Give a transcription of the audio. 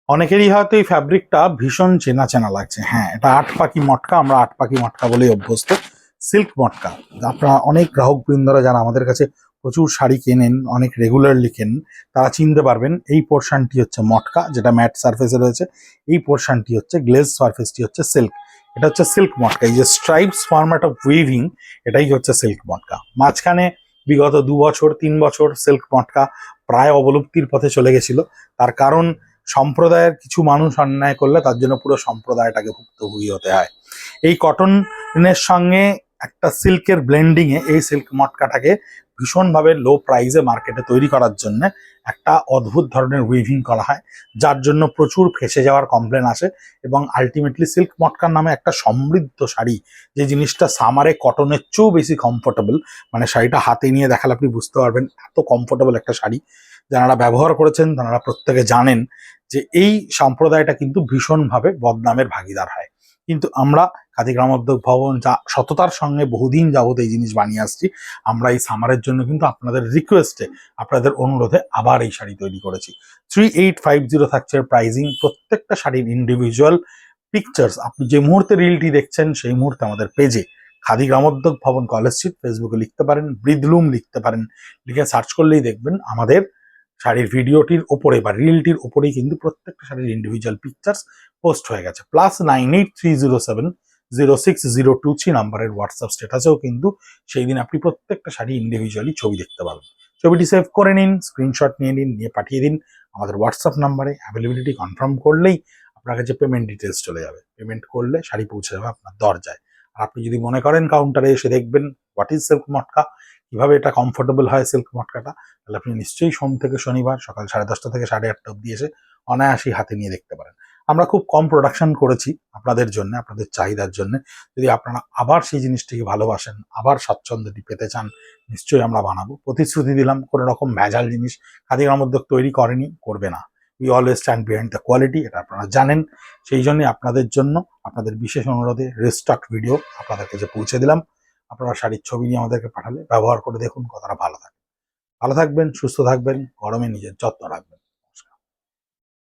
অনেকেরই হয়তো এই ফ্যাব্রিকটা ভীষণ চেনা চেনা লাগছে। হ্যাঁ, এটা আট পাখি মটকা, আমরা আট পাখি মটকা বলেই অভ্যস্ত। সিল্ক মটকা। আপনারা অনেক গ্রাহক বৃন্দরা যারা আমাদের কাছে প্রচুর শাড়ি কেনেন, অনেক রেগুলারলি কেনেন, তারা চিনতে পারবেন এই পোর্শনটি হচ্ছে মটকা, যেটা ম্যাট সারফেসে রয়েছে। এই পোর্শনটি হচ্ছে গ্লেজ, সারফেসটি হচ্ছে সিল্ক। এটা হচ্ছে সিল্ক মটকা। এই যে স্ট্রাইপস ফরম্যাট অফ উইভিং, এটাই হচ্ছে সিল্ক মটকা। মাঝখানে বিগত 2 বছর 3 বছর সিল্ক মটকা প্রায় অবলুপ্তির পথে চলে গেছিল। তার কারণ, সম্প্রদায়ের কিছু মানুষ অন্যায় করলে তার জন্য পুরো সম্প্রদায়টাকে ভুক্তভোগী হতে হয়। এই কটনের সঙ্গে একটা সিল্কের ব্লেন্ডিং এ এই সিল্ক মটকাটাকে ভীষণভাবে লো প্রাইসে মার্কেটে তৈরি করার জন্য একটা অদ্ভুত ধরনের উইভিং করা হয়, যার জন্য প্রচুর ফেঁসে যাওয়ার কমপ্লেন আসে। এবং আলটিমেটলি সিল্ক মটকার নামে একটা সমৃদ্ধ শাড়ি, যে জিনিসটা সামারে কটনের চেয়েও বেশি কমফোর্টেবল, মানে শাড়িটা হাতে নিয়ে দেখালে আপনি বুঝতে পারবেন এত কমফোর্টেবল একটা শাড়ি। যারা ব্যবহার করেছেন তারা প্রত্যেকে জানেন যে এই সম্প্রদায়টা কিন্তু ভীষণভাবে বদনামের ভাগিদার হয়। কিন্তু আমরা খাদি গ্রামোদ্যোগ ভবন যা সততার সঙ্গে বহুদিন যাবত এই জিনিস বানিয়ে আসছি, আমরা এই সামারের জন্য কিন্তু আপনাদের রিকোয়েস্টে, আপনাদের অনুরোধে আবার এই শাড়ি তৈরি করেছি। 3850 থাকছে প্রাইজিং। প্রত্যেকটা শাড়ির ইন্ডিভিজুয়াল পিকচার্স আপনি যে মুহূর্তে রিলটি দেখছেন সেই মুহূর্তে আমাদের পেজে খাদি গ্রামোদ্যোগ ভবন কলেজ স্ট্রিট ফেসবুকে লিখতে পারেন, ব্রিদলুম লিখতে পারেন, লিখে সার্চ করলেই দেখবেন আমাদের শাড়ির ভিডিওটির ওপরে বা রিলটির ওপরেই কিন্তু প্রত্যেকটা শাড়ির ইন্ডিভিজুয়াল পিকচার্স পোস্ট হয়ে গেছে। +9830706023 নাম্বারের হোয়াটসঅ্যাপ স্ট্যাটাসেও কিন্তু সেই দিন আপনি প্রত্যেকটা শাড়ি ইন্ডিভিজুয়ালি ছবি দেখতে পাবেন। ছবিটি সেভ করে নিন, স্ক্রিনশট নিয়ে নিন, নিয়ে পাঠিয়ে দিন আমাদের হোয়াটসঅ্যাপ নাম্বারে। অ্যাভেলেবিলিটি কনফার্ম করলেই আপনার কাছে পেমেন্ট ডিটেলস চলে যাবে। পেমেন্ট করলে শাড়ি পৌঁছে যাবে আপনার দরজায়। আর আপনি যদি মনে করেন কাউন্টারে এসে দেখবেন হোয়াট ইজ সিল্ক মটকা, কিভাবে এটা কমফোর্টেবল হয় সিল্ক মটকাটা, তাহলে আপনি নিশ্চয়ই সোম থেকে শনিবার সকাল 10:30 থেকে 8:30 অব্দি এসে অনায়াসেই হাতে নিয়ে দেখতে পারেন। আমরা খুব কম প্রোডাকশন করেছি আপনাদের জন্য, আপনাদের চাহিদার জন্য। যদি আপনারা আবার সেই জিনিসটিকে ভালোবাসেন, আবার স্বাচ্ছন্দ্যটি পেতে চান, নিশ্চয়ই আমরা বানাবো। প্রতিশ্রুতি দিলাম কোনো রকম ভেজাল জিনিস খাদি গ্রামোদ্যোগ তৈরি করেনি, করবে না। We always stand behind the quality, এটা আপনারা জানেন। সেই জন্যই আপনাদের জন্য, আপনাদের বিশেষ অনুরোধে রেস্টক ভিডিও আপনাদের কাছে পৌঁছে দিলাম। আপনারা শাড়ির ছবি নিয়ে আমাদেরকে পাঠালে ব্যবহার করে দেখুন কতটা ভালো থাকে। ভালো থাকবেন, সুস্থ থাকবেন, গরমে নিজের যত্ন রাখবেন।